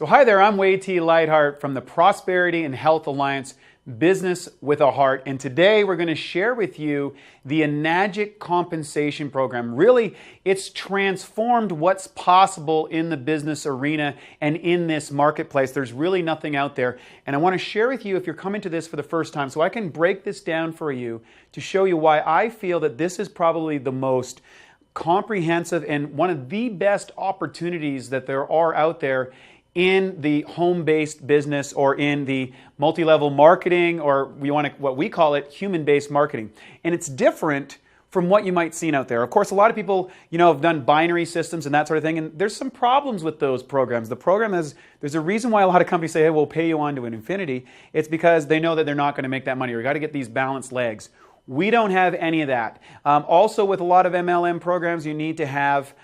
So hi there, I'm Wade T. Lightheart from the Prosperity and Health Alliance, Business with a Heart. And today we're going to share with you the Enagic compensation program. Really, it's transformed what's possible in the business arena and in this marketplace. There's really nothing out there. And I want to share with you, if you're coming to this for the first time, so I can break this down for you to show you why I feel that this is probably the most comprehensive and one of the best opportunities that there are out there in the home-based business or in the multi-level marketing, or what we call it, human-based marketing. And it's different from what you might see out there. Of course, a lot of people, have done binary systems and that sort of thing, and there's some problems with those programs. There's a reason why a lot of companies say, hey, we'll pay you on to an infinity. It's because they know that they're not going to make that money. We've got to get these balanced legs. We don't have any of that. Also, with a lot of MLM programs, you need to have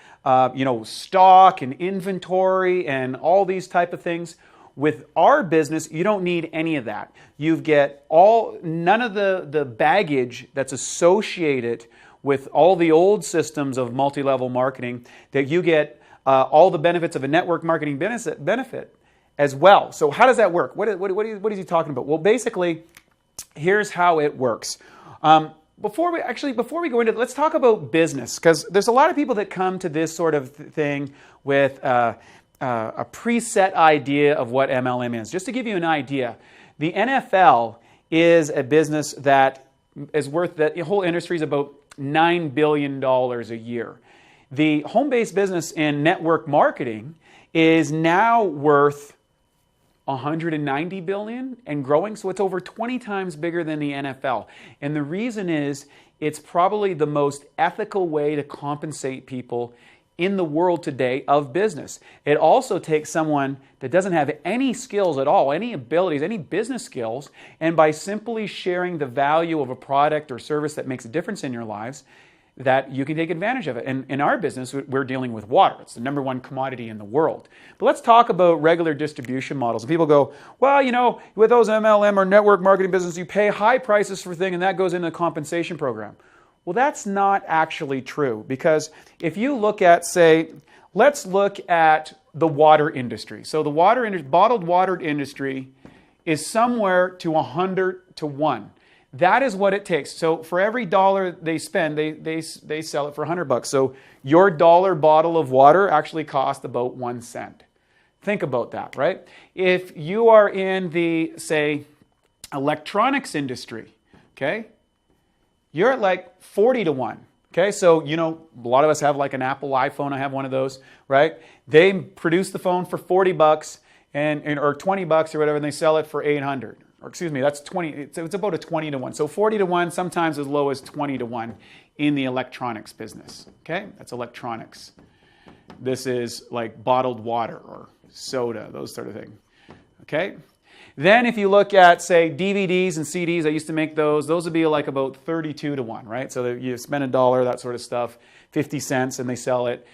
stock and inventory and all these type of things. With our business, you don't need any of that. You get none of the baggage that's associated with all the old systems of multi-level marketing, that you get all the benefits of a network marketing benefit as well. So how does that work? What is he talking about? Well, basically, here's how it works. Before we go into it, let's talk about business, because there's a lot of people that come to this sort of thing with a preset idea of what MLM is. Just to give you an idea, the NFL is a business that is worth, the whole industry is about $9 billion a year. The home-based business in network marketing is now worth $190 billion and growing, so it's over 20 times bigger than the NFL. And the reason is it's probably the most ethical way to compensate people in the world today of business. It also takes someone that doesn't have any skills at all, any abilities, any business skills, and by simply sharing the value of a product or service that makes a difference in your lives, that you can take advantage of it. And in our business, we're dealing with water. It's the number one commodity in the world. But let's talk about regular distribution models. And people go, well, with those MLM or network marketing business, you pay high prices for things, and that goes into the compensation program. Well, that's not actually true, because if you look at, let's look at the water industry. So the bottled water industry is somewhere to 100 to 1. That is what it takes. So for every dollar they spend, they sell it for $100. So your dollar bottle of water actually costs about 1 cent. Think about that, right? If you are in the, electronics industry, okay, you're at like 40 to 1. Okay, so a lot of us have like an Apple iPhone. I have one of those, right? They produce the phone for $40 or $20 or whatever, and they sell it for 800. Or excuse me, that's 20. It's about a 20 to 1. So 40 to 1, sometimes as low as 20 to 1 in the electronics business. Okay, that's electronics. This is like bottled water or soda, those sort of things. Okay. Then if you look at, DVDs and CDs, I used to make those would be like about 32 to 1, right? So that you spend $1, that sort of stuff, 50 cents, and they sell it,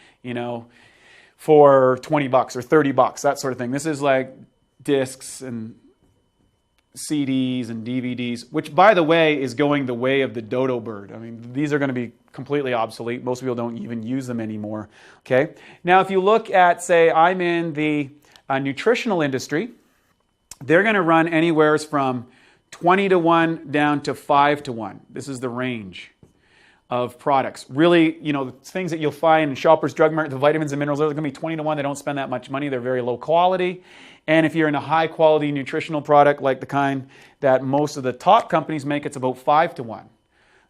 for $20 or $30, that sort of thing. This is like discs and CDs and DVDs, which, by the way, is going the way of the dodo bird. I mean, these are going to be completely obsolete. Most people don't even use them anymore. Okay. Now, if you look at, I'm in the nutritional industry, they're going to run anywhere from 20 to 1 down to 5 to 1. This is the range of products. Really, the things that you'll find in Shoppers Drug Mart, the vitamins and minerals, they're going to be 20 to 1. They don't spend that much money. They're very low quality. And if you're in a high quality nutritional product like the kind that most of the top companies make, it's about 5 to 1.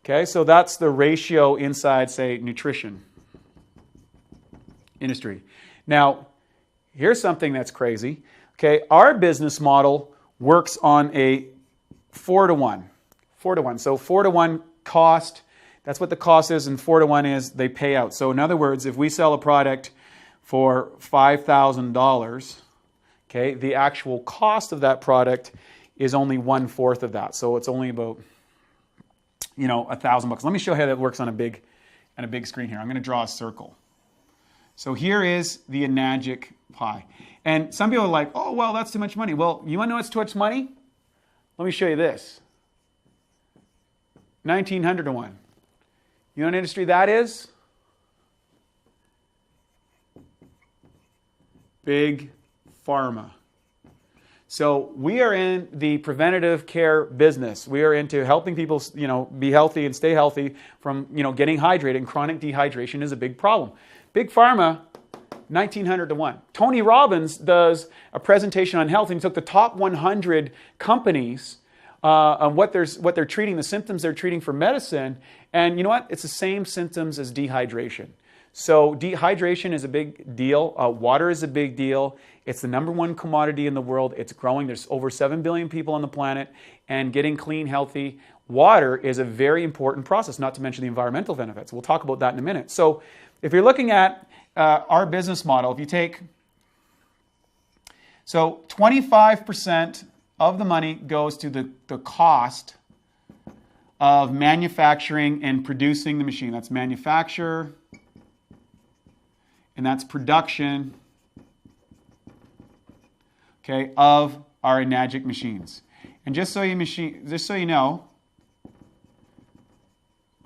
Okay, so that's the ratio inside, nutrition industry. Now, here's something that's crazy. Okay, our business model works on a 4 to 1. 4 to 1. So 4 to 1 cost, that's what the cost is, and 4 to 1 is they pay out. So in other words, if we sell a product for $5,000, okay, the actual cost of that product is only 1/4 of that. So it's only about, $1,000. Let me show you how that works on a big screen here. I'm going to draw a circle. So here is the Enagic pie. And some people are like, oh, well, that's too much money. Well, you want to know what's too much money? Let me show you this. 1,900 to 1. You know what industry that is? Big pharma. So we are in the preventative care business. We are into helping people, be healthy and stay healthy from, getting hydrated. And chronic dehydration is a big problem. Big pharma, 1900 to 1. Tony Robbins does a presentation on health, and he took the top 100 companies on what they're treating, the symptoms they're treating for medicine. And you know what? It's the same symptoms as dehydration. So dehydration is a big deal. Water is a big deal. It's the number one commodity in the world. It's growing. There's over 7 billion people on the planet, and getting clean, healthy water is a very important process, not to mention the environmental benefits. We'll talk about that in a minute. So if you're looking at our business model, if you take, 25% of the money goes to the cost of manufacturing and producing the machine. That's manufacture, and that's production, okay, of our Enagic machines. And just so you know,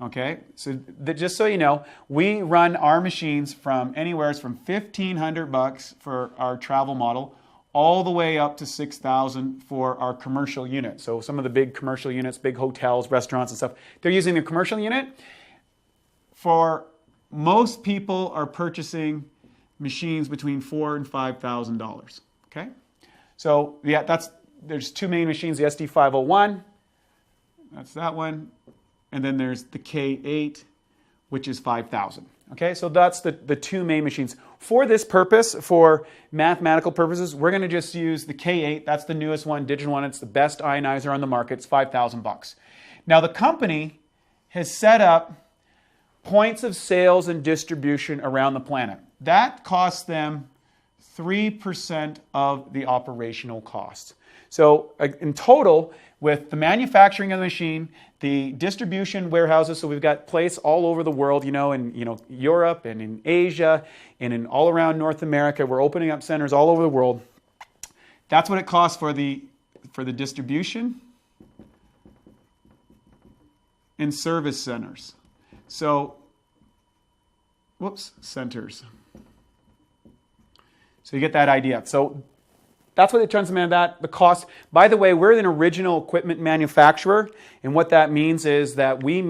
okay, just so you know, we run our machines from anywhere from $1,500 for our travel model, all the way up to $6,000 for our commercial unit. So some of the big commercial units, big hotels, restaurants and stuff, they're using the commercial unit. For most people are purchasing machines between $4,000 and $5,000. Okay, so yeah, there's two main machines: the SD501, that's that one, and then there's the K8, which is $5,000. Okay, so that's the two main machines. For this purpose, for mathematical purposes, we're going to just use the K8. That's the newest one, digital one. It's the best ionizer on the market. It's $5,000. Now the company has set up points of sales and distribution around the planet. That costs them 3% of the operational cost. So in total, with the manufacturing of the machine, the distribution warehouses, so we've got place all over the world, in Europe and in Asia and in all around North America. We're opening up centers all over the world. That's what it costs for the distribution and service centers. So, centers. So you get that idea. So that's what they transmitted that. The cost. By the way, we're an original equipment manufacturer, and what that means is that we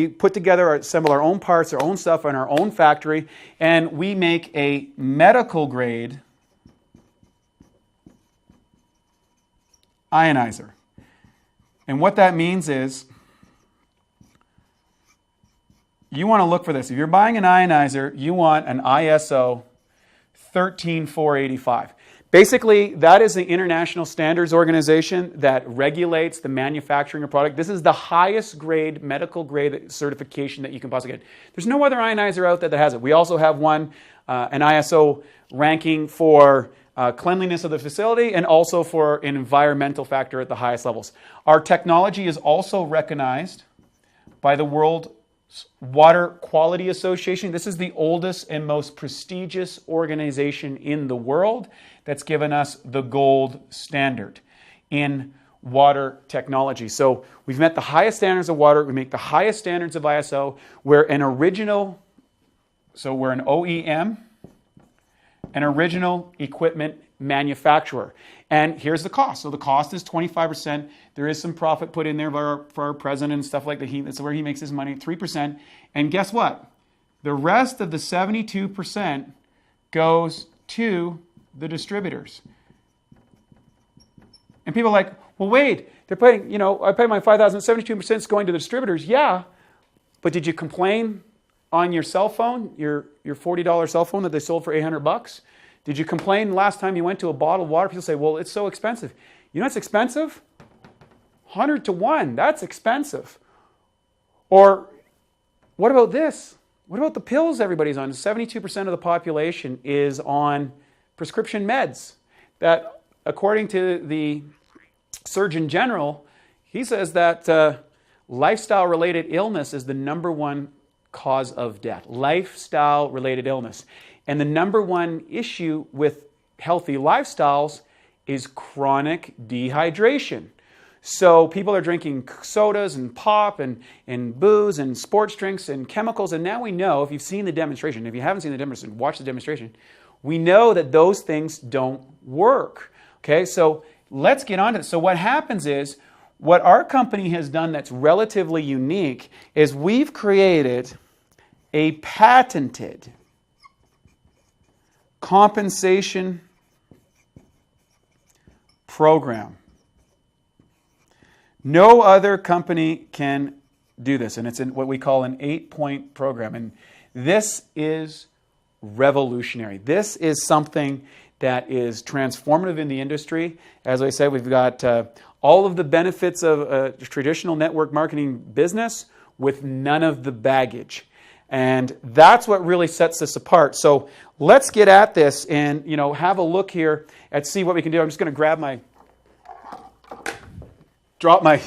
put together, assemble our own parts, our own stuff in our own factory, and we make a medical grade ionizer. And what that means is, you want to look for this. If you're buying an ionizer, you want an ISO 13485. Basically, that is the international standards organization that regulates the manufacturing of product. This is the highest grade, medical grade certification that you can possibly get. There's no other ionizer out there that has it. We also have one, an ISO ranking for cleanliness of the facility and also for an environmental factor at the highest levels. Our technology is also recognized by the World Water Quality Association. This is the oldest and most prestigious organization in the world that's given us the gold standard in water technology. So we've met the highest standards of water. We make the highest standards of ISO. We're an OEM, an original equipment manufacturer. And here's the cost. So the cost is 25%. There is some profit put in there for our president and stuff like that. That's where he makes his money, 3%. And guess what? The rest of the 72% goes to the distributors. And people are like, well, wait, they're paying, I pay my $5,000, 72% is going to the distributors. Yeah, but did you complain on your cell phone, your $40 cell phone that they sold for $800? Did you complain last time you went to a bottled water? People say, well, it's so expensive. You know what's expensive? 100 to 1. That's expensive. Or what about this? What about the pills everybody's on? 72% of the population is on prescription meds that, according to the Surgeon General, he says that lifestyle-related illness is the number one cause of death. Lifestyle-related illness. And the number one issue with healthy lifestyles is chronic dehydration. So people are drinking sodas and pop and booze and sports drinks and chemicals. And now we know, if you've seen the demonstration, if you haven't seen the demonstration, watch the demonstration. We know that those things don't work. Okay, so let's get on to it. So what happens is, what our company has done that's relatively unique is we've created a patented compensation program. No other company can do this, and it's in what we call an 8-point program. And this is revolutionary. This is something that is transformative in the industry. As I said, we've got all of the benefits of a traditional network marketing business with none of the baggage. And that's what really sets this apart. So let's get at this and have a look here and see what we can do. I'm just going to grab drop my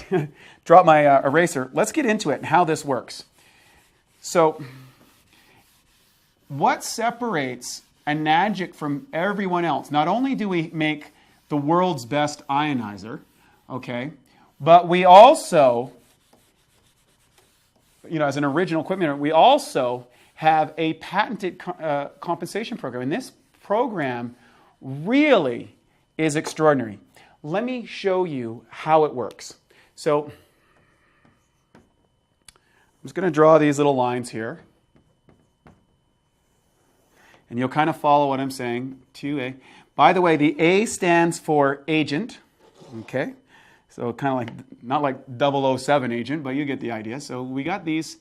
eraser. Let's get into it and how this works. So what separates Enagic from everyone else? Not only do we make the world's best ionizer, okay, but we also, as an original equipment, we also have a patented compensation program. And this program really is extraordinary. Let me show you how it works. So I'm just going to draw these little lines here. And you'll kind of follow what I'm saying. 2A. By the way, the A stands for agent. Okay. So kind of like, not like 007 agent, but you get the idea. So we got these.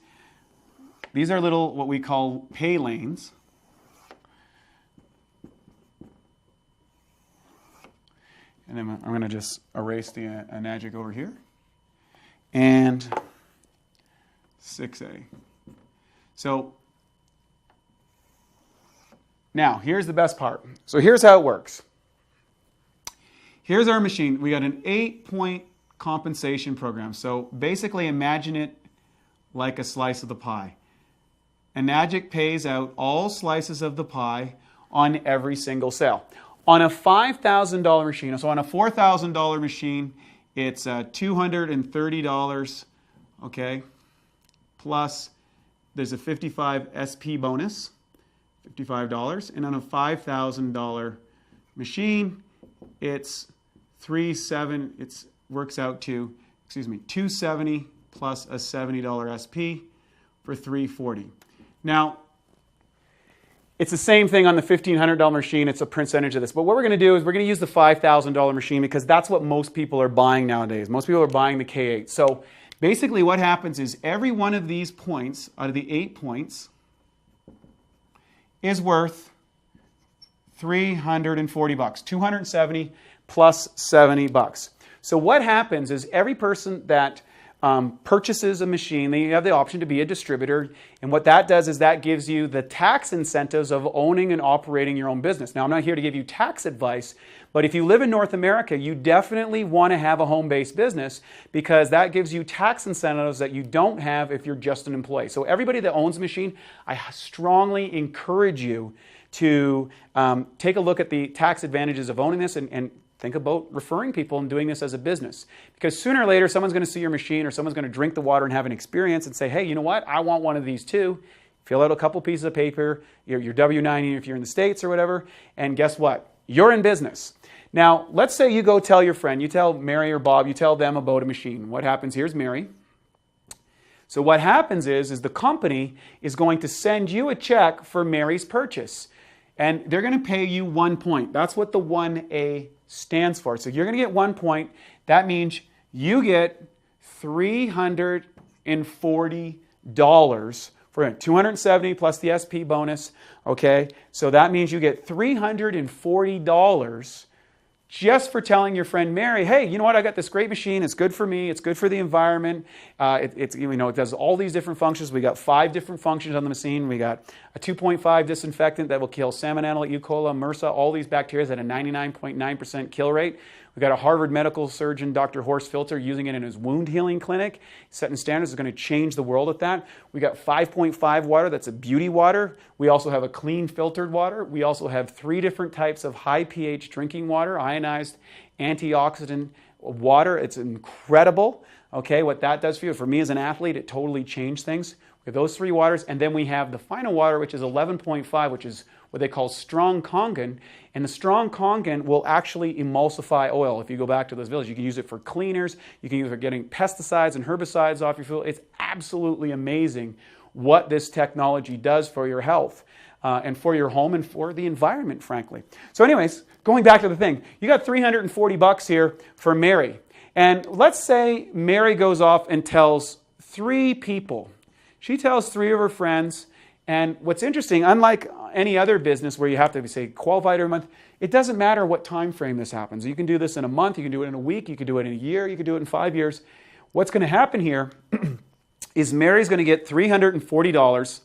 These are little, what we call pay lanes. And then I'm going to just erase the Enagic over here. And 6A. So now, here's the best part. So here's how it works. Here's our machine. We got an 8-point compensation program. So basically imagine it like a slice of the pie. Enagic pays out all slices of the pie on every single sale. On a $5,000 machine, so on a $4,000 machine, it's $230, okay, plus there's a 55 SP bonus. $55, and on a $5,000 machine, it's works out to, $270 plus a $70 SP for $340. Now, it's the same thing on the $1,500 machine. It's a percentage of this. But what we're going to do is we're going to use the $5,000 machine because that's what most people are buying nowadays. Most people are buying the K8. So basically what happens is every one of these points, out of the 8 points, is worth $340, 270 plus $70. So what happens is every person that purchases a machine, then you have the option to be a distributor, and what that does is that gives you the tax incentives of owning and operating your own business. Now, I'm not here to give you tax advice, but if you live in North America, you definitely want to have a home-based business because that gives you tax incentives that you don't have if you're just an employee. So everybody that owns a machine, I strongly encourage you to take a look at the tax advantages of owning this and think about referring people and doing this as a business. Because sooner or later, someone's going to see your machine or someone's going to drink the water and have an experience and say, hey, you know what? I want one of these too. Fill out a couple pieces of paper, your W-9 if you're in the States or whatever, and guess what? You're in business. Now, let's say you go tell your friend, you tell Mary or Bob, you tell them about a machine. What happens? Here's Mary. So what happens is the company is going to send you a check for Mary's purchase. And they're going to pay you 1 point. That's what the 1A stands for. So you're going to get 1 point. That means you get $340 for 270 plus the SP bonus. Okay, so that means you get $340 just for telling your friend Mary, hey, you know what? I got this great machine. It's good for me. It's good for the environment. It does all these different functions. We got 5 different functions on the machine. We got a 2.5 disinfectant that will kill Salmonella, E. coli, MRSA, all these bacteria at a 99.9% kill rate. We got a Harvard medical surgeon, Dr. Horst Filter, using it in his wound healing clinic. Setting standards is going to change the world at that. We got 5.5 water. That's a beauty water. We also have a clean filtered water. We also have 3 different types of high pH drinking water, ionized antioxidant water. It's incredible. Okay, what that does for you. For me as an athlete, it totally changed things. We have those 3 waters, and then we have the final water, which is 11.5, which is what they call strong Kangen. And the strong Kangen will actually emulsify oil. If you go back to those villages, you can use it for cleaners. You can use it for getting pesticides and herbicides off your field. It's absolutely amazing what this technology does for your health and for your home and for the environment, frankly. So anyways, going back to the thing, you got $340 here for Mary. And let's say Mary goes off and tells 3 people. She tells 3 of her friends. And what's interesting, unlike any other business where you have to, say, qualified every month, it doesn't matter what time frame this happens. You can do this in a month, you can do it in a week, you can do it in a year, you can do it in 5 years. What's going to happen here is Mary's going to get $340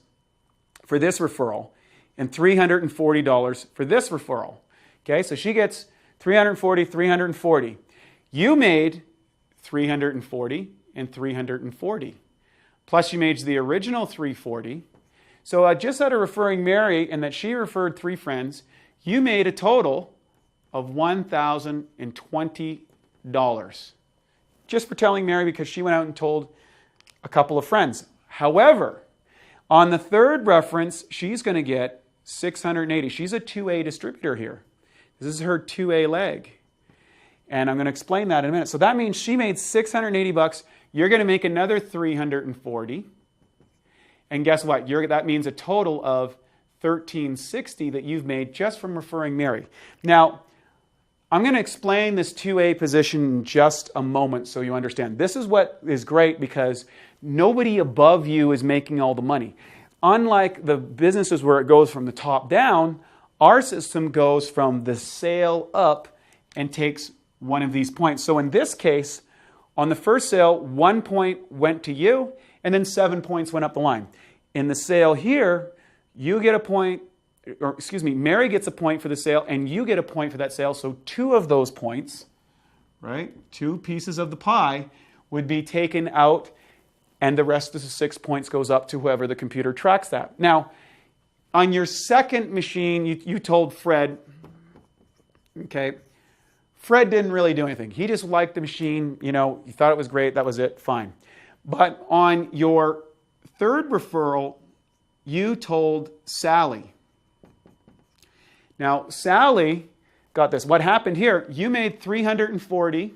for this referral and $340 for this referral. Okay, so she gets $340. You made $340 and $340. Plus you made the original $340. So just out of referring Mary and that she referred 3 friends, you made a total of $1,020 just for telling Mary because she went out and told a couple of friends. However, on the 3rd reference, she's going to get $680. She's a 2A distributor here. This is her 2A leg. And I'm going to explain that in a minute. So that means she made $680. You're going to make another $340. And guess what? That means a total of $1,360 that you've made just from referring Mary. Now, I'm going to explain this 2A position in just a moment so you understand. This is what is great because nobody above you is making all the money. Unlike the businesses where it goes from the top down, our system goes from the sale up and takes one of these points. So in this case, on the first sale, 1 point went to you, and then 7 points went up the line. In the sale here, you get a point, or excuse me, Mary gets a point for the sale, and you get a point for that sale. So 2 of those points, right, 2 pieces of the pie would be taken out, and the rest of the 6 points goes up to whoever the computer tracks that. Now, on your second machine, you told Fred, okay, Fred didn't really do anything. He just liked the machine, he thought it was great, that was it, fine. But on your 3rd referral, you told Sally. Now, Sally got this. What happened here, you made $340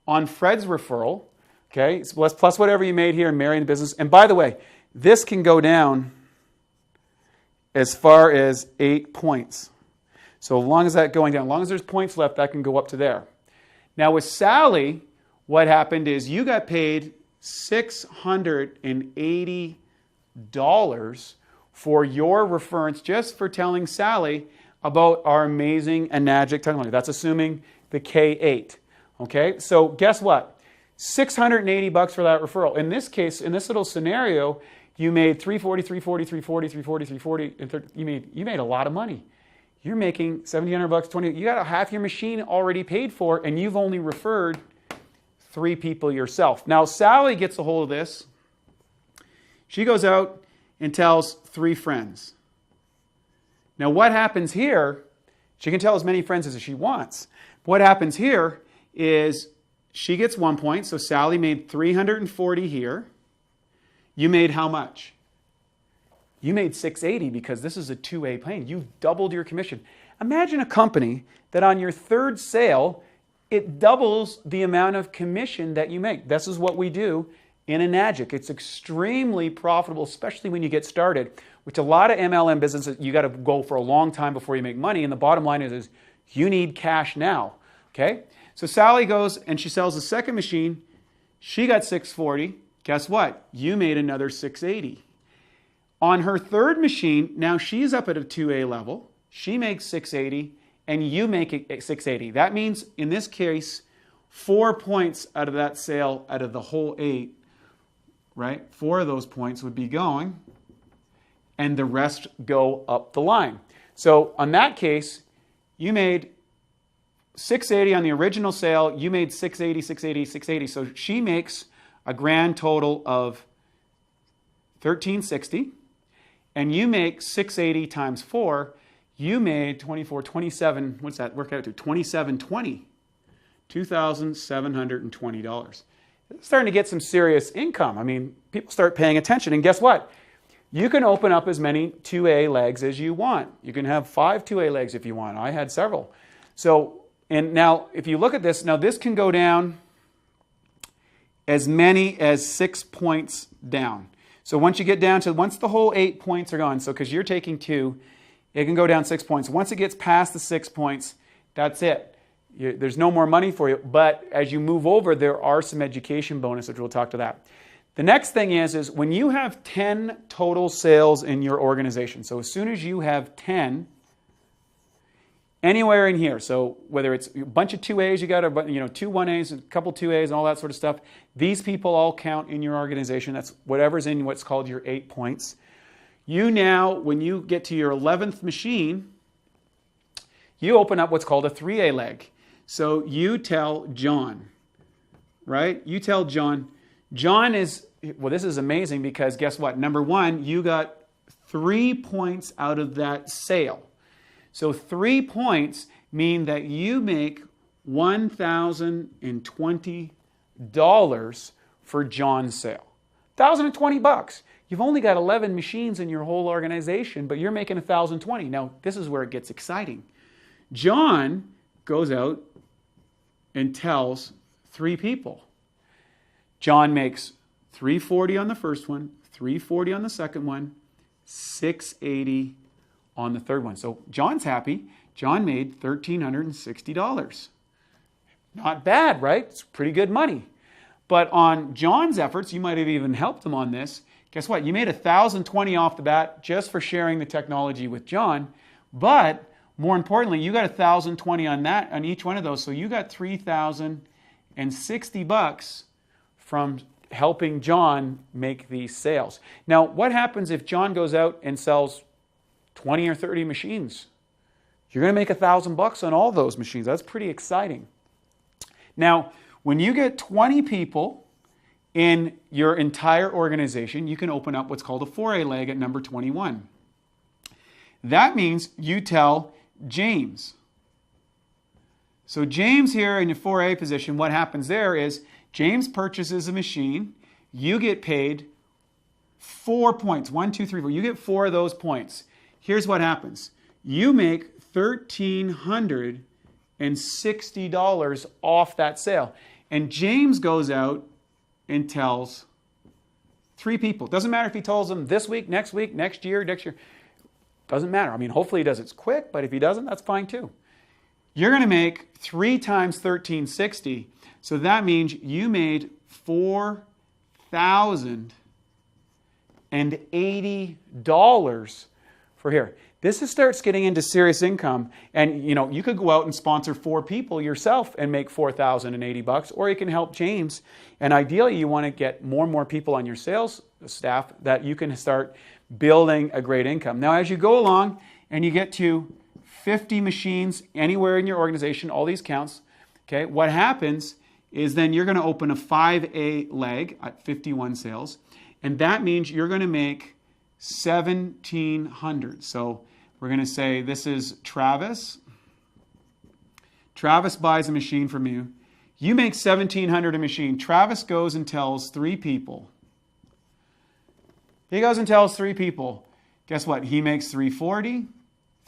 on Fred's referral, okay, plus whatever you made here in Mary in the business. And by the way, this can go down as far as 8 points. So as long as that's going down, as long as there's points left, that can go up to there. Now with Sally, what happened is you got paid $680 for your reference just for telling Sally about our amazing Enagic technology. That's assuming the K8. Okay, so guess what? $680 for that referral. In this case, in this little scenario, you made $340, and 30, you made a lot of money. You're making $1,700, $20. You got half your machine already paid for, and you've only referred 3 people yourself. Now, Sally gets a hold of this. She goes out and tells 3 friends. Now, what happens here, she can tell as many friends as she wants. What happens here is she gets 1 point, so Sally made $340 here. You made how much? You made $680 because this is a 2A plane. You've doubled your commission. Imagine a company that on your 3rd sale, it doubles the amount of commission that you make. This is what we do in Enagic. It's extremely profitable, especially when you get started, which a lot of MLM businesses, you got to go for a long time before you make money. And the bottom line is you need cash now. Okay? So Sally goes and she sells the second machine. She got $640. Guess what? You made another $680. On her 3rd machine, now she's up at a 2A level. She makes $680 and you make it $680. That means in this case, 4 points out of that sale out of the whole 8, right? 4 of those points would be going and the rest go up the line. So on that case, you made $680 on the original sale. You made $680, $680, $680. So she makes a grand total of $1,360. And you make $680 times 4. You made 24, 27. What's that work out to? $2,720. $2,720. It's starting to get some serious income. I mean, people start paying attention. And guess what? You can open up as many 2A legs as you want. You can have 5 2A legs if you want. I had several. So, and now if you look at this, now this can go down as many as 6 points down. So once you get down to, once the whole 8 points are gone, so because you're taking 2, it can go down 6 points. Once it gets past the 6 points, that's it. There's no more money for you. But as you move over, there are some education bonuses, which we'll talk to that. The next thing is when you have 10 total sales in your organization, so as soon as you have 10, anywhere in here, so whether it's a bunch of 2As, you got a, 2 1As, a couple 2As, and all that sort of stuff, these people all count in your organization. That's whatever's in what's called your 8 points. You now, when you get to your 11th machine, you open up what's called a 3A leg. So you tell John, right? You tell John. John is, well, this is amazing because guess what? Number one, you got 3 points out of that sale. So 3 points mean that you make $1,020 for John's sale. $1,020. You've only got 11 machines in your whole organization, but you're making $1,020. Now, this is where it gets exciting. John goes out and tells 3 people. John makes $340 on the first one, $340 on the second one, $680 on the third one. So John's happy. John made $1,360. Not bad, right? It's pretty good money. But on John's efforts, you might have even helped him on this. Guess what? You made $1,020 off the bat just for sharing the technology with John. But more importantly, you got $1,020 on that, on each one of those. So you got $3,060 from helping John make these sales. Now, what happens if John goes out and sells 20 or 30 machines? You're going to make $1,000 on all those machines. That's pretty exciting. Now, when you get 20 people in your entire organization, you can open up what's called a 4A leg at number 21. That means you tell James. So James here in your 4A position, what happens there is James purchases a machine. You get paid 4 points. 1, 2, 3, 4. You get 4 of those points. Here's what happens. You make $1,360 off that sale. And James goes out and tells 3 people. Doesn't matter if he tells them this week, next year. Doesn't matter. I mean, hopefully he does it quick, but if he doesn't, that's fine too. You're going to make 3 times 1,360. So that means you made $4,080 for here. This starts getting into serious income, and you could go out and sponsor 4 people yourself and make $4,080, or you can help James. And ideally, you want to get more and more people on your sales staff that you can start building a great income. Now, as you go along and you get to 50 machines anywhere in your organization, all these counts, okay, what happens is then you're going to open a 5A leg at 51 sales, and that means you're going to make $1,700. So we're going to say this is Travis. Travis buys a machine from you. You make $1,700 a machine. Travis goes and tells 3 people. He goes and tells 3 people. Guess what? He makes $340,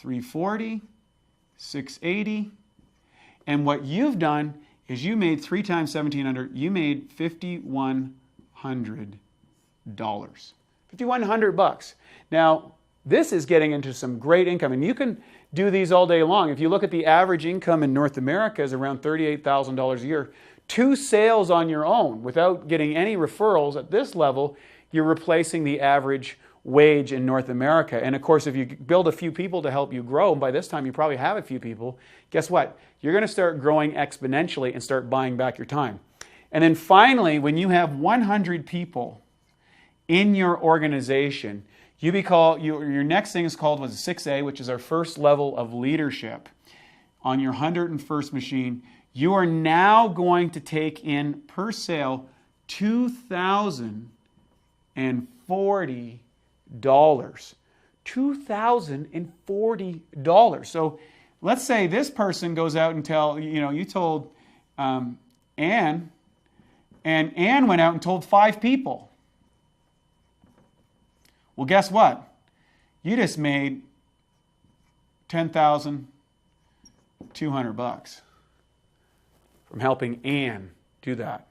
$340, $680. And what you've done is you made 3 times $1,700. You made $5,100. $5,100. Now, this is getting into some great income, and you can do these all day long. If you look at the average income in North America is around $38,000 a year. 2 sales on your own without getting any referrals at this level, you're replacing the average wage in North America. And of course, if you build a few people to help you grow, by this time you probably have a few people, guess what? You're going to start growing exponentially and start buying back your time. And then finally, when you have 100 people in your organization, your next thing is called was 6A, which is our first level of leadership. On your 101st machine, you are now going to take in per sale $2,040. $2,040. So let's say this person goes out and you told Anne, and Anne went out and told 5 people. Well, guess what? You just made $10,200 from helping Ann do that.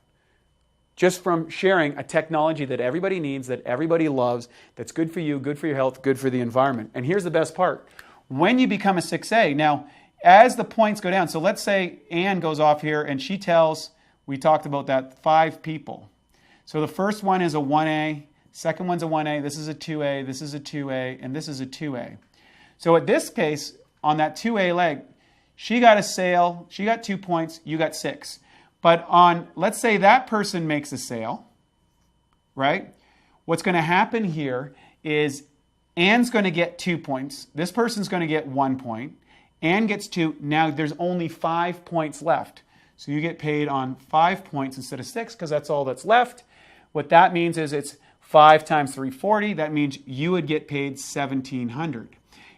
Just from sharing a technology that everybody needs, that everybody loves, that's good for you, good for your health, good for the environment. And here's the best part. When you become a 6A, now, as the points go down, so let's say Ann goes off here and she tells, we talked about that, 5 people. So the first one is a 1A, second one's a 1A, this is a 2A, this is a 2A, and this is a 2A. So at this case, on that 2A leg, she got a sale, she got 2 points, you got 6. But on, let's say that person makes a sale, right? What's going to happen here is Ann's going to get 2 points. This person's going to get 1 point. Ann gets 2. Now there's only 5 points left. So you get paid on 5 points instead of 6 because that's all that's left. What that means is it's 5 times 340. That means you would get paid $1,700.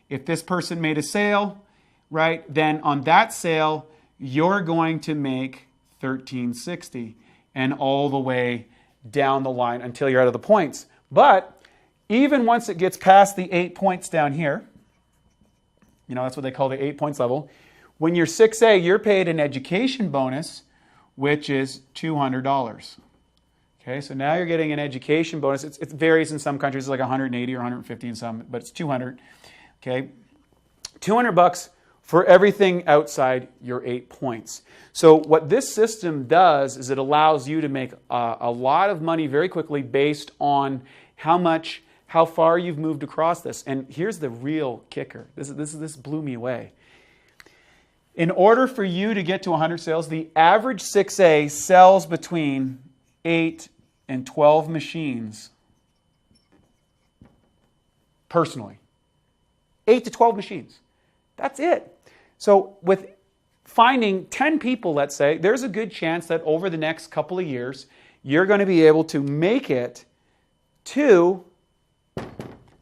If this person made a sale, right, then on that sale, you're going to make $1,360 and all the way down the line until you're out of the points. But even once it gets past the 8 points down here, you know, that's what they call the 8 points level. When you're 6A, you're paid an education bonus, which is $200. Okay, so now you're getting an education bonus. It varies in some countries, it's like 180 or 150 in some, but it's 200. Okay, $200 for everything outside your 8 points. So what this system does is it allows you to make a lot of money very quickly based on how far you've moved across this. And here's the real kicker. This blew me away. In order for you to get to 100 sales, the average 6A sells between 8 and 12 machines personally. 8 to 12 machines. That's it. So with finding 10 people, let's say, there's a good chance that over the next couple of years, you're going to be able to make it to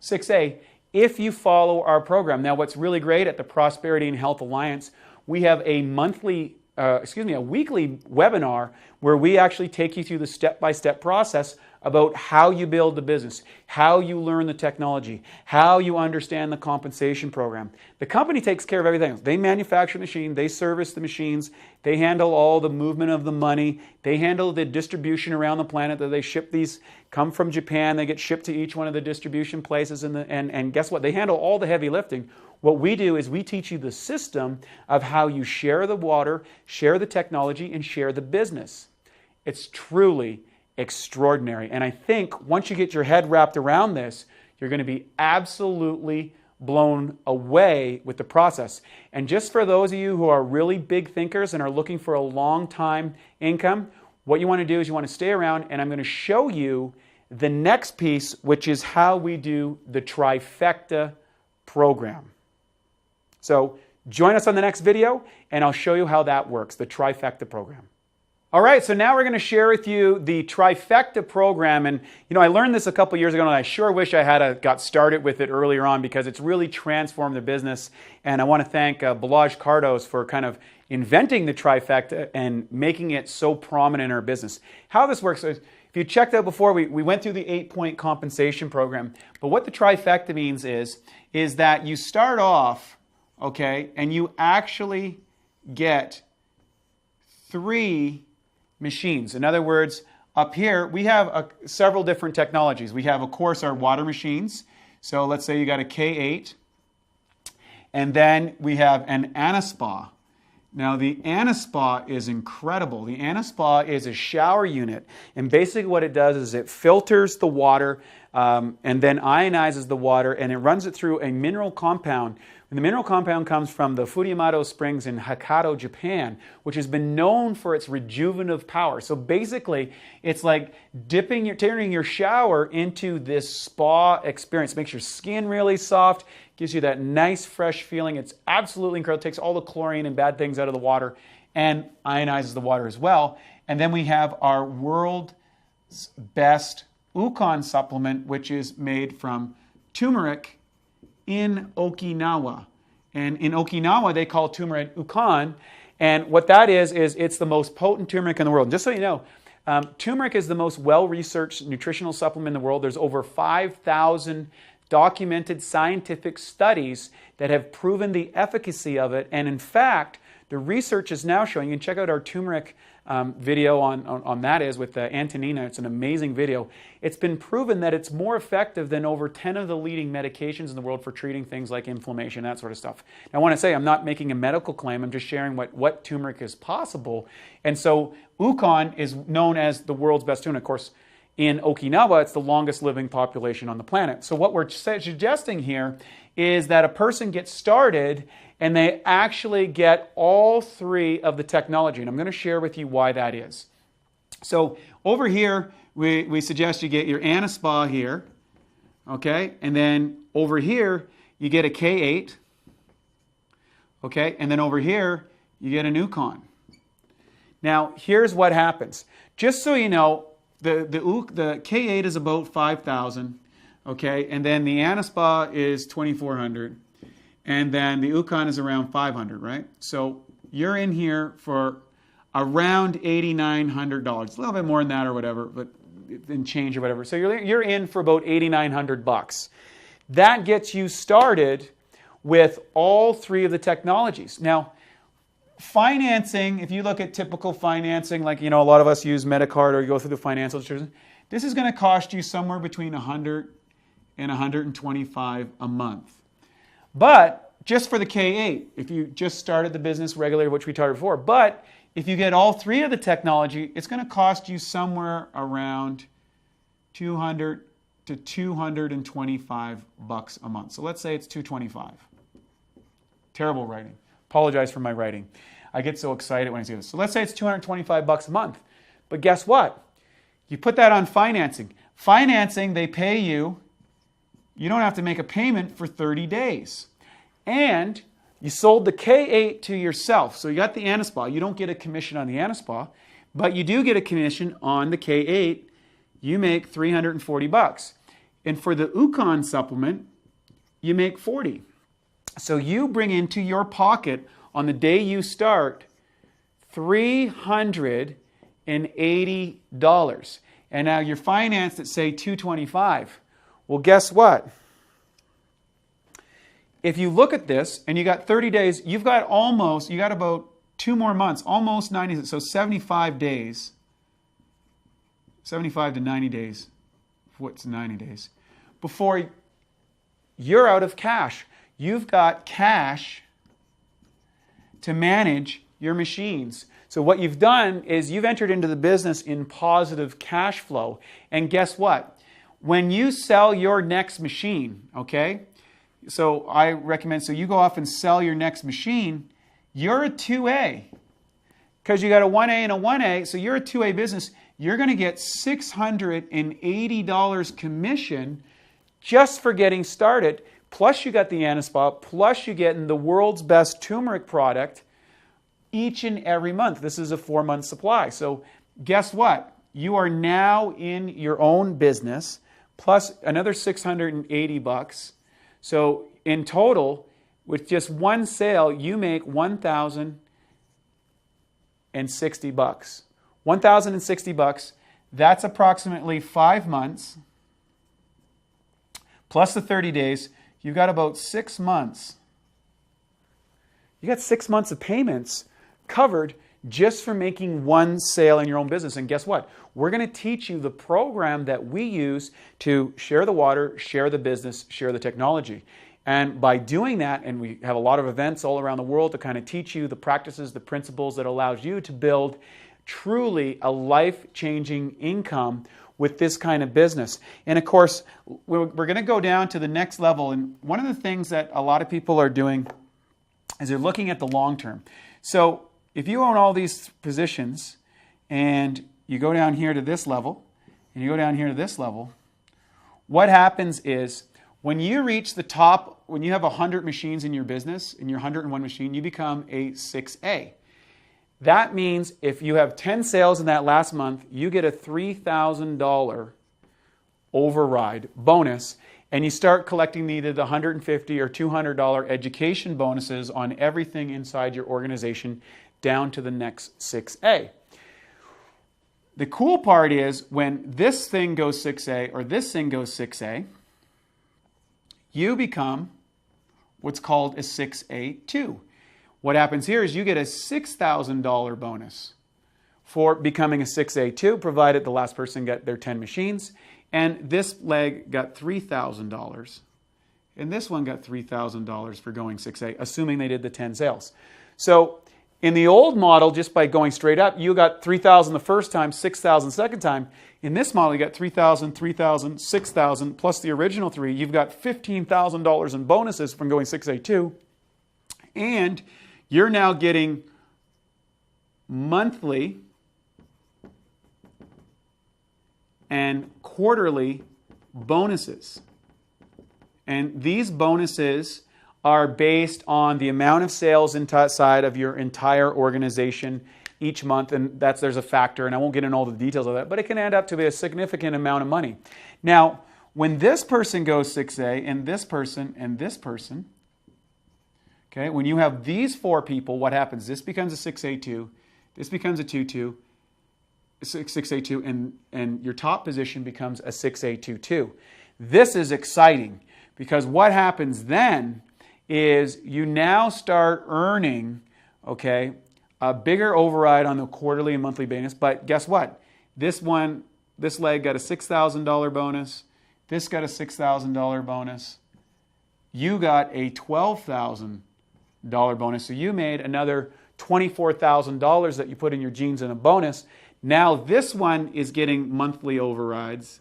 6A if you follow our program. Now, what's really great at the Prosperity and Health Alliance, we have a weekly webinar where we actually take you through the step-by-step process about how you build the business, how you learn the technology, how you understand the compensation program. The company takes care of everything. They manufacture the machine, they service the machines, they handle all the movement of the money, they handle the distribution around the planet that they ship. These come from Japan, they get shipped to each one of the distribution places, and guess what? They handle all the heavy lifting. What we do is we teach you the system of how you share the water, share the technology, and share the business. It's truly extraordinary. And I think once you get your head wrapped around this, you're going to be absolutely blown away with the process. And just for those of you who are really big thinkers and are looking for a long-time income, what you want to do is you want to stay around, and I'm going to show you the next piece, which is how we do the trifecta program. So join us on the next video, and I'll show you how that works, the trifecta program. All right, so now we're going to share with you the trifecta program. And, you know, I learned this a couple years ago, and I sure wish I had got started with it earlier on because it's really transformed the business. And I want to thank Balazs Cardos for kind of inventing the trifecta and making it so prominent in our business. How this works is, if you checked out before, we went through the 8-point compensation program. But what the trifecta means is that you start off, okay, and you actually get 3 machines. In other words, up here, we have several different technologies. We have, of course, our water machines. So let's say you got a K8. And then we have an Anaspa. Now, the Anaspa is incredible. The Anaspa is a shower unit. And basically what it does is it filters the water and then ionizes the water, and it runs it through a mineral compound. And the mineral compound comes from the Fudiyamato Springs in Hokkaido, Japan, which has been known for its rejuvenative power. So basically, it's like turning your shower into this spa experience. It makes your skin really soft, gives you that nice, fresh feeling. It's absolutely incredible. It takes all the chlorine and bad things out of the water and ionizes the water as well. And then we have our world's best Ukon supplement, which is made from turmeric in Okinawa. And in Okinawa, they call turmeric Ukon. And what that is it's the most potent turmeric in the world. And just so you know, Turmeric is the most well-researched nutritional supplement in the world. There's over 5,000 documented scientific studies that have proven the efficacy of it. And in fact, the research is now showing, you can check out our turmeric video on that is with Antonina. It's an amazing video. It's been proven that it's more effective than over 10 of the leading medications in the world for treating things like inflammation, that sort of stuff. Now, I want to say I'm not making a medical claim. I'm just sharing what turmeric is possible. And so Ukon is known as the world's best tuna. Of course, in Okinawa, it's the longest living population on the planet. So what we're suggesting here is that a person gets started and they actually get all three of the technology. And I'm going to share with you why that is. So over here, we suggest you get your Anaspa here, okay? And then over here, you get a K8, okay? And then over here, you get an Ukon. Now, here's what happens. Just so you know, the K8 is about 5,000, okay? And then the Anaspa is 2,400. And then the Ukon is around 500, right? So you're in here for around $8,900. A little bit more than that or whatever, but in change or whatever. So you're in for about $8,900. That gets you started with all three of the technologies. Now, financing, if you look at typical financing, like, a lot of us use Medicard or you go through the financial institutions, this is going to cost you somewhere between $100 and $125 a month. But just for the K8, if you just started the business regularly, which we talked before, but if you get all three of the technology, it's going to cost you somewhere around $200 to $225 a month. So let's say it's $225. Terrible writing. Apologize for my writing. I get so excited when I see this. So let's say it's $225 a month. But guess what? You put that on financing. Financing, they pay you. You don't have to make a payment for 30 days. And you sold the K8 to yourself. So you got the Anaspa. You don't get a commission on the Anaspa, but you do get a commission on the K8. You make $340. And for the Ukon supplement, you make $40. So you bring into your pocket on the day you start $380. And now you're financed at, say, $225. Well, guess what? If you look at this and you got 30 days, you got about 2 more months, almost 90, so 75 days, 75 to 90 days, what's 90 days, before you're out of cash. You've got cash to manage your machines. So what you've done is you've entered into the business in positive cash flow. And guess what? When you sell your next machine, okay, so I recommend, so you go off and sell your next machine, you're a 2A. Because you got a 1A and a 1A, so you're a 2A business. You're going to get $680 commission just for getting started. Plus you got the Anaspa, plus you get the world's best turmeric product each and every month. This is a 4-month supply. So guess what? You are now in your own business, plus another $680. So in total, with just one sale, you make $1,060. $1,060. That's approximately 5 months, plus the 30 days. You've got about 6 months. You got 6 months of payments covered just for making one sale in your own business. And guess what? We're going to teach you the program that we use to share the water, share the business, share the technology. And by doing that, and we have a lot of events all around the world to kind of teach you the practices, the principles that allows you to build truly a life-changing income with this kind of business. And of course, we're going to go down to the next level. And one of the things that a lot of people are doing is they're looking at the long term. So if you own all these positions and you go down here to this level and you go down here to this level, what happens is when you reach the top, when you have 100 machines in your business, in your 101 machine, you become a 6A. That means if you have 10 sales in that last month, you get a $3,000 override bonus, and you start collecting either the $150 or $200 education bonuses on everything inside your organization down to the next 6A. The cool part is when this thing goes 6A or this thing goes 6A, you become what's called a 6A2. What happens here is you get a $6,000 bonus for becoming a 6A2, provided the last person got their 10 machines. And this leg got $3,000. And this one got $3,000 for going 6A, assuming they did the 10 sales. So in the old model, just by going straight up, you got $3,000 the first time, $6,000 second time. In this model, you got $3,000, $3,000, $6,000, plus the original three. You've got $15,000 in bonuses from going 6A2. And you're now getting monthly and quarterly bonuses. And these bonuses are based on the amount of sales inside of your entire organization each month. And there's a factor, and I won't get into all the details of that, but it can add up to be a significant amount of money. Now, when this person goes 6A, and this person, and this person, okay, when you have these four people, what happens? This becomes a 6A2, this becomes a 2-2, 6A2, and your top position becomes a 6A22. This is exciting because what happens then is you now start earning, okay, a bigger override on the quarterly and monthly bonus. But guess what? This leg got a $6,000 bonus. This got a $6,000 bonus. You got a $12,000 bonus. So you made another $24,000 that you put in your jeans in a bonus. Now this one is getting monthly overrides.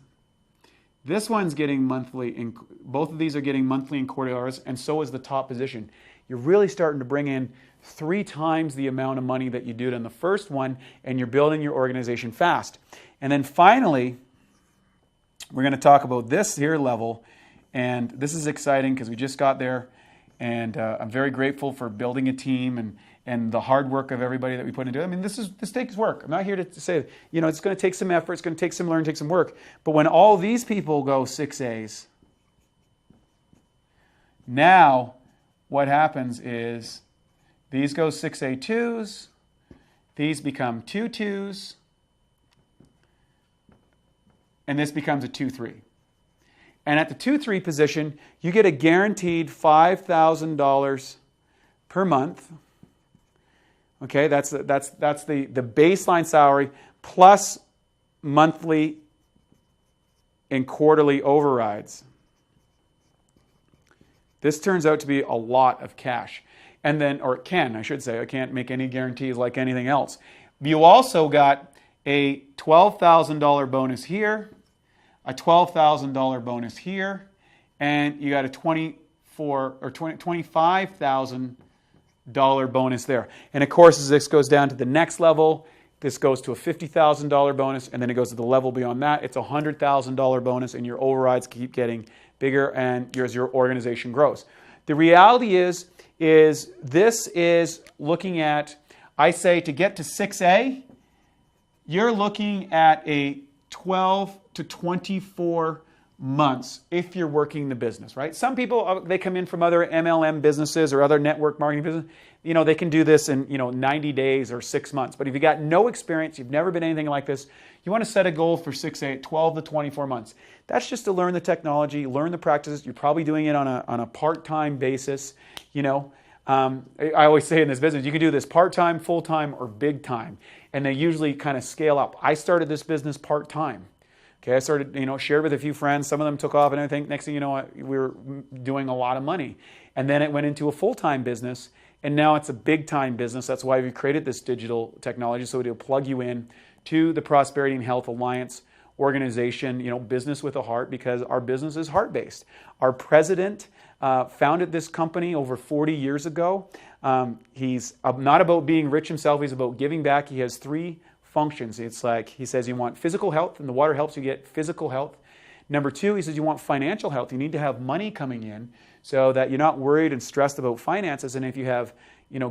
This one's getting monthly, both of these are getting monthly and quarterly overrides, and so is the top position. You're really starting to bring in 3 times the amount of money that you did on the first one, and you're building your organization fast. And then finally, we're going to talk about this here level, and this is exciting because we just got there, and I'm very grateful for building a team and the hard work of everybody that we put into it. I mean, this takes work. I'm not here to say, it's going to take some effort, it's going to take some learning, take some work. But when all these people go 6As, now what happens is these go 6A2s, these become 2-2s, and this becomes a 2-3. And at the 2-3 position, you get a guaranteed $5,000 per month. Okay, that's the baseline salary plus monthly and quarterly overrides. This turns out to be a lot of cash. And then, or it can, I should say, I can't make any guarantees like anything else. You also got a $12,000 bonus here, a $12,000 bonus here, and you got a $25,000 bonus there. And of course, as this goes down to the next level, this goes to a $50,000 bonus, and then it goes to the level beyond that. It's a $100,000 bonus, and your overrides keep getting bigger and as your organization grows. The reality is this is looking at, I say to get to 6A, you're looking at a 12 to 24 months if you're working the business, right? Some people, they come in from other MLM businesses or other network marketing business. They can do this in 90 days or 6 months. But if you've got no experience, you've never been anything like this, you want to set a goal for 6, 12 to 24 months. That's just to learn the technology, learn the practices. You're probably doing it on a part-time basis. I always say in this business, you can do this part-time, full-time, or big-time. And they usually kind of scale up. I started this business part-time. Okay, I started, shared with a few friends. Some of them took off and everything. Next thing you know, we were doing a lot of money. And then it went into a full-time business, and now it's a big-time business. That's why we created this digital technology, so it'll plug you in to the Prosperity and Health Alliance organization, business with a heart, because our business is heart-based. Our president founded this company over 40 years ago. He's not about being rich himself. He's about giving back. He has 3 functions. It's like he says you want physical health, and the water helps you get physical health. Number 2, he says you want financial health. You need to have money coming in so that you're not worried and stressed about finances. And if you have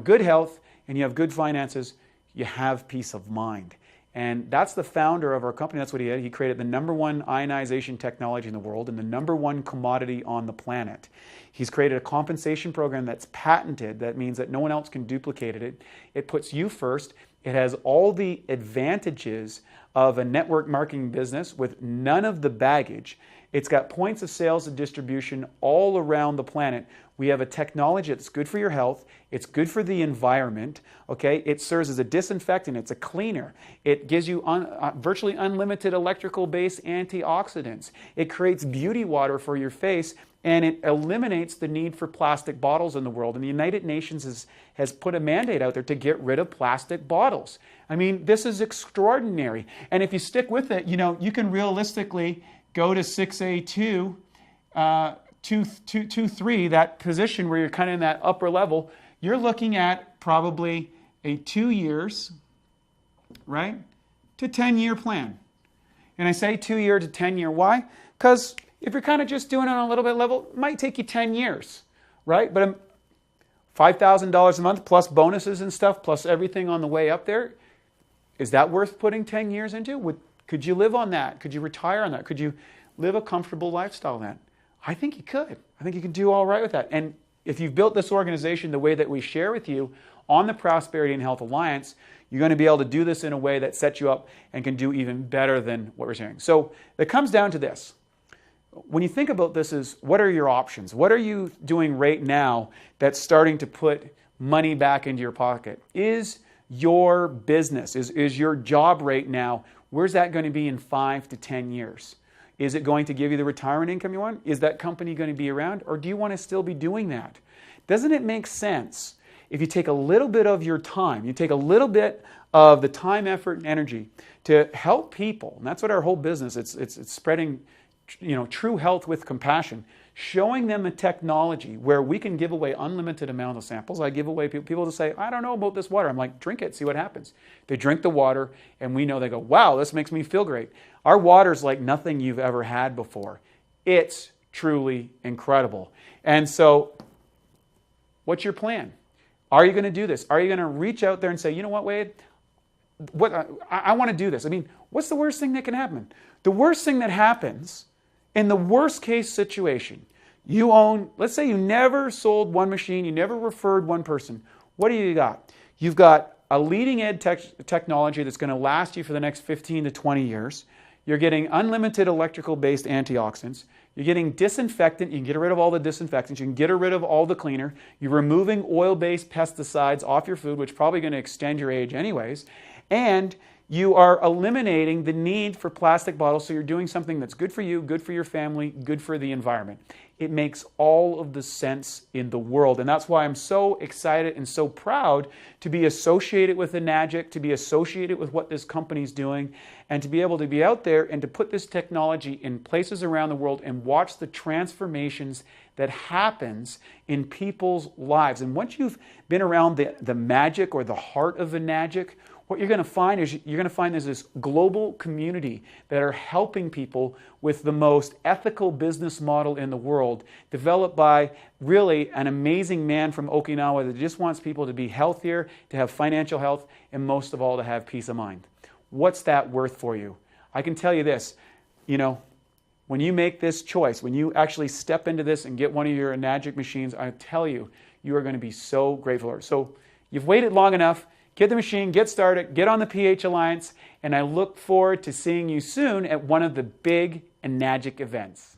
good health and you have good finances, you have peace of mind. And that's the founder of our company. That's what he did. He created the #1 ionization technology in the world and the #1 commodity on the planet. He's created a compensation program that's patented. That means that no one else can duplicate it. It puts you first. It has all the advantages of a network marketing business with none of the baggage. It's got points of sales and distribution all around the planet. We have a technology that's good for your health. It's good for the environment. Okay, it serves as a disinfectant. It's a cleaner. It gives you virtually unlimited electrical-based antioxidants. It creates beauty water for your face, and it eliminates the need for plastic bottles in the world. And the United Nations has put a mandate out there to get rid of plastic bottles. I mean, this is extraordinary. And if you stick with it, you can realistically go to 6A2, 2-3, that position where you're kind of in that upper level. You're looking at probably a 2 years, right, to 10-year plan. And I say 2 year to 10-year. Why? Because if you're kind of just doing it on a little bit level, it might take you 10 years, right? But $5,000 a month plus bonuses and stuff, plus everything on the way up there, is that worth putting 10 years into? Could you live on that? Could you retire on that? Could you live a comfortable lifestyle on that? I think you could. I think you can do all right with that. And if you've built this organization the way that we share with you on the Prosperity and Health Alliance, you're going to be able to do this in a way that sets you up and can do even better than what we're sharing. So it comes down to this. When you think about this, is what are your options? What are you doing right now that's starting to put money back into your pocket? Is your business, is your job right now, where's that going to be in 5 to 10 years? Is it going to give you the retirement income you want? Is that company going to be around? Or do you want to still be doing that? Doesn't it make sense if you take a little bit of your time, you take a little bit of the time, effort, and energy to help people? And that's what our whole business, it's spreading true health with compassion, showing them a technology where we can give away unlimited amount of samples. I give away people to say, I don't know about this water. I'm like, drink it, see what happens. They drink the water, and we know they go, wow, this makes me feel great. Our water's like nothing you've ever had before. It's truly incredible. And so, what's your plan? Are you going to do this? Are you going to reach out there and say, you know what, Wade? I want to do this. I mean, what's the worst thing that can happen? The worst thing that happens, in the worst case situation, you own, let's say you never sold one machine, you never referred one person. What do you got? You've got a leading edge technology that's going to last you for the next 15 to 20 years. You're getting unlimited electrical-based antioxidants. You're getting disinfectant. You can get rid of all the disinfectants. You can get rid of all the cleaner. You're removing oil-based pesticides off your food, which is probably going to extend your age anyways. And you are eliminating the need for plastic bottles, so you're doing something that's good for you, good for your family, good for the environment. It makes all of the sense in the world, and that's why I'm so excited and so proud to be associated with Enagic, to be associated with what this company's doing, and to be able to be out there and to put this technology in places around the world and watch the transformations that happens in people's lives. And once you've been around the magic or the heart of Enagic, what you're going to find is there's this global community that are helping people with the most ethical business model in the world, developed by really an amazing man from Okinawa that just wants people to be healthier, to have financial health, and most of all, to have peace of mind. What's that worth for you? I can tell you this, when you make this choice, when you actually step into this and get one of your Enagic machines, I tell you, you are going to be so grateful. So you've waited long enough. Get the machine, get started, get on the PH Alliance, and I look forward to seeing you soon at one of the big Enagic events.